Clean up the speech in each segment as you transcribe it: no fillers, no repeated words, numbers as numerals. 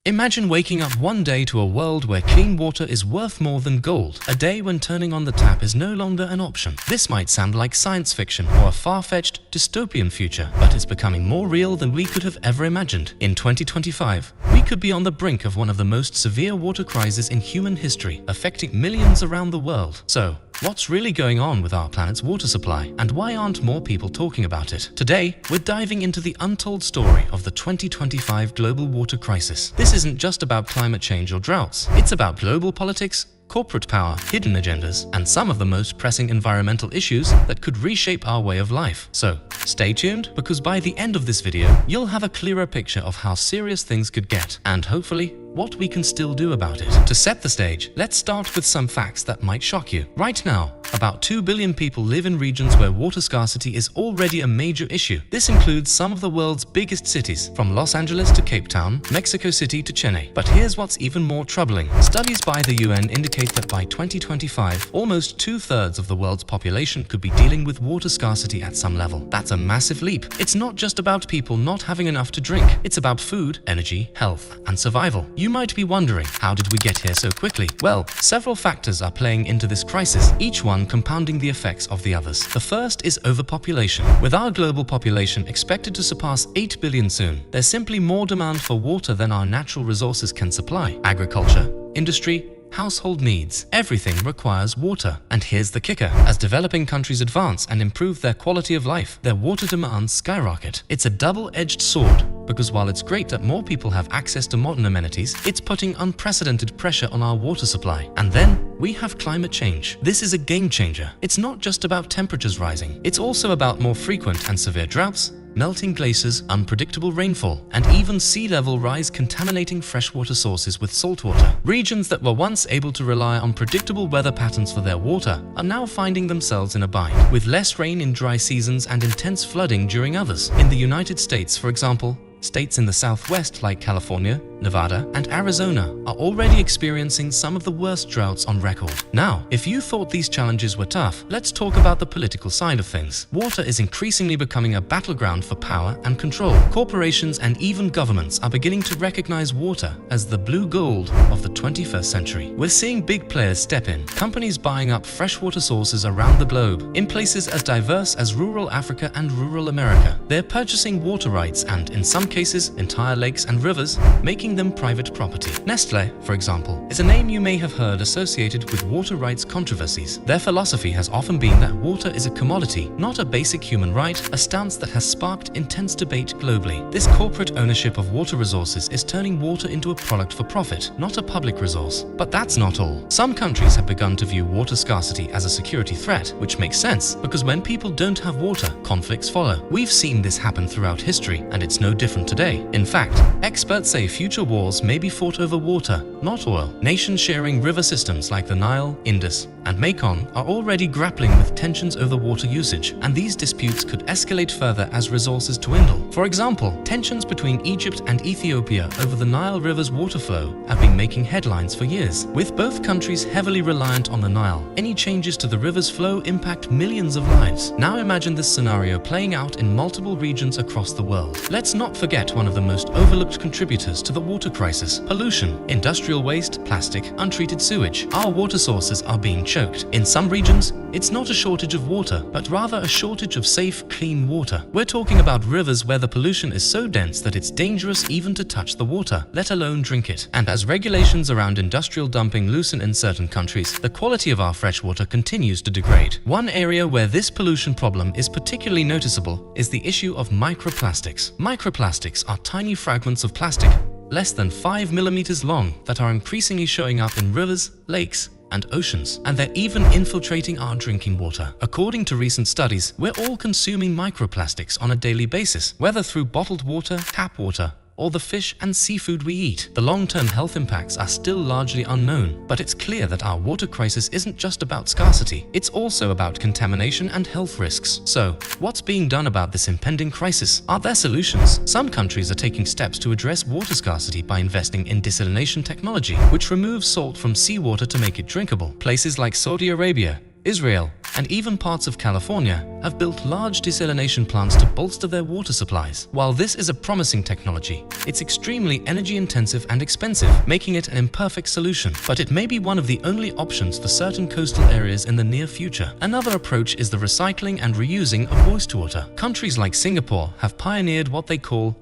Imagine waking up one day to a world where clean water is worth more than gold, a day when turning on the tap is no longer an option. This might sound like science fiction or a far-fetched dystopian future, but it's becoming more real than we could have ever imagined. In 2025, we could be on the brink of one of the most severe water crises in human history, affecting millions around the world. So, what's really going on with our planet's water supply, and why aren't more people talking about it? Today, we're diving into the untold story of the 2025 global water crisis. This isn't just about climate change or droughts. It's about global politics, corporate power, hidden agendas, and some of the most pressing environmental issues that could reshape our way of life. So, stay tuned, because by the end of this video, you'll have a clearer picture of how serious things could get, and hopefully, what we can still do about it. To set the stage, let's start with some facts that might shock you. Right now, about 2 billion people live in regions where water scarcity is already a major issue. This includes some of the world's biggest cities, from Los Angeles to Cape Town, Mexico City to Chennai. But here's what's even more troubling. Studies by the UN indicate that by 2025, almost 2/3 of the world's population could be dealing with water scarcity at some level. That's a massive leap. It's not just about people not having enough to drink. It's about food, energy, health, and survival. You might be wondering, how did we get here so quickly? Well, several factors are playing into this crisis, each one compounding the effects of the others. The first is overpopulation. With our global population expected to surpass 8 billion soon, there's simply more demand for water than our natural resources can supply. Agriculture, industry, household needs, everything requires water. And here's the kicker. As developing countries advance and improve their quality of life, their water demands skyrocket. It's a double-edged sword, because while it's great that more people have access to modern amenities, it's putting unprecedented pressure on our water supply. And then we have climate change. This is a game changer. It's not just about temperatures rising. It's also about more frequent and severe droughts, melting glaciers, unpredictable rainfall, and even sea level rise contaminating freshwater sources with saltwater. Regions that were once able to rely on predictable weather patterns for their water are now finding themselves in a bind, with less rain in dry seasons and intense flooding during others. In the United States, for example, states in the Southwest like California, Nevada, and Arizona are already experiencing some of the worst droughts on record. Now, if you thought these challenges were tough, let's talk about the political side of things. Water is increasingly becoming a battleground for power and control. Corporations and even governments are beginning to recognize water as the blue gold of the 21st century. We're seeing big players step in, companies buying up freshwater sources around the globe, in places as diverse as rural Africa and rural America. They're purchasing water rights and, in some cases, entire lakes and rivers, making them private property. Nestle, for example, is a name you may have heard associated with water rights controversies. Their philosophy has often been that water is a commodity, not a basic human right, a stance that has sparked intense debate globally. This corporate ownership of water resources is turning water into a product for profit, not a public resource. But that's not all. Some countries have begun to view water scarcity as a security threat, which makes sense, because when people don't have water, conflicts follow. We've seen this happen throughout history, and it's no different today. In fact, experts say future wars may be fought over water, not oil. Nations sharing river systems like the Nile, Indus, and Mekong are already grappling with tensions over water usage, and these disputes could escalate further as resources dwindle. For example, tensions between Egypt and Ethiopia over the Nile River's water flow have been making headlines for years. With both countries heavily reliant on the Nile, any changes to the river's flow impact millions of lives. Now imagine this scenario playing out in multiple regions across the world. Let's not forget one of the most overlooked contributors to the water crisis: pollution. Industrial waste, plastic, untreated sewage. Our water sources are being choked. In some regions, it's not a shortage of water, but rather a shortage of safe, clean water. We're talking about rivers where the pollution is so dense that it's dangerous even to touch the water, let alone drink it. And as regulations around industrial dumping loosen in certain countries, the quality of our freshwater continues to degrade. One area where this pollution problem is particularly noticeable is the issue of microplastics. Microplastics are tiny fragments of plastic, less than 5 millimeters long, that are increasingly showing up in rivers, lakes, and oceans, and they're even infiltrating our drinking water. According to recent studies, we're all consuming microplastics on a daily basis, whether through bottled water, tap water, or the fish and seafood we eat. The long-term health impacts are still largely unknown, but it's clear that our water crisis isn't just about scarcity, it's also about contamination and health risks. So, what's being done about this impending crisis? Are there solutions? Some countries are taking steps to address water scarcity by investing in desalination technology, which removes salt from seawater to make it drinkable. Places like Saudi Arabia, Israel, and even parts of California have built large desalination plants to bolster their water supplies. While this is a promising technology, it's extremely energy-intensive and expensive, making it an imperfect solution. But it may be one of the only options for certain coastal areas in the near future. Another approach is the recycling and reusing of wastewater. Countries like Singapore have pioneered what they call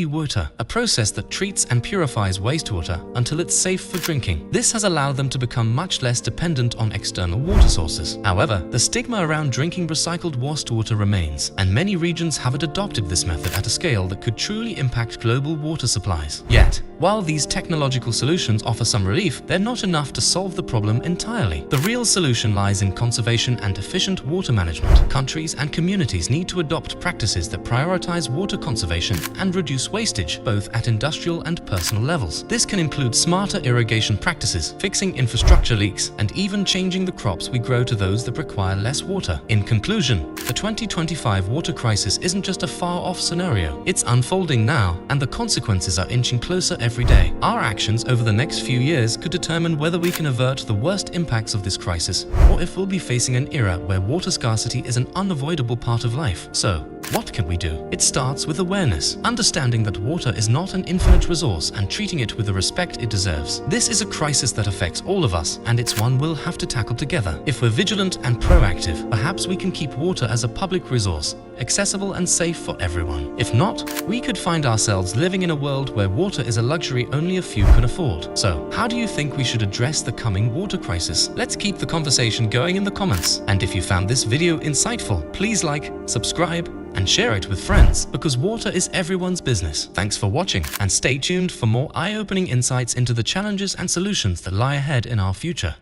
water, a process that treats and purifies wastewater until it's safe for drinking. This has allowed them to become much less dependent on external water sources. However, the stigma around drinking recycled wastewater remains, and many regions haven't adopted this method at a scale that could truly impact global water supplies. Yet, while these technological solutions offer some relief, they're not enough to solve the problem entirely. The real solution lies in conservation and efficient water management. Countries and communities need to adopt practices that prioritize water conservation and reduce wastage, both at industrial and personal levels. This can include smarter irrigation practices, fixing infrastructure leaks, and even changing the crops we grow to those that require less water. In conclusion, the 2025 water crisis isn't just a far-off scenario. It's unfolding now, and the consequences are inching closer every day. Our actions over the next few years could determine whether we can avert the worst impacts of this crisis, or if we'll be facing an era where water scarcity is an unavoidable part of life. So, what can we do? It starts with awareness, understanding that water is not an infinite resource and treating it with the respect it deserves. This is a crisis that affects all of us, and it's one we'll have to tackle together. If we're vigilant and proactive, perhaps we can keep water as a public resource, accessible and safe for everyone. If not, we could find ourselves living in a world where water is a luxury only a few can afford. So, how do you think we should address the coming water crisis? Let's keep the conversation going in the comments. And if you found this video insightful, please like, subscribe, and share it with friends, because water is everyone's business. Thanks for watching, and stay tuned for more eye-opening insights into the challenges and solutions that lie ahead in our future.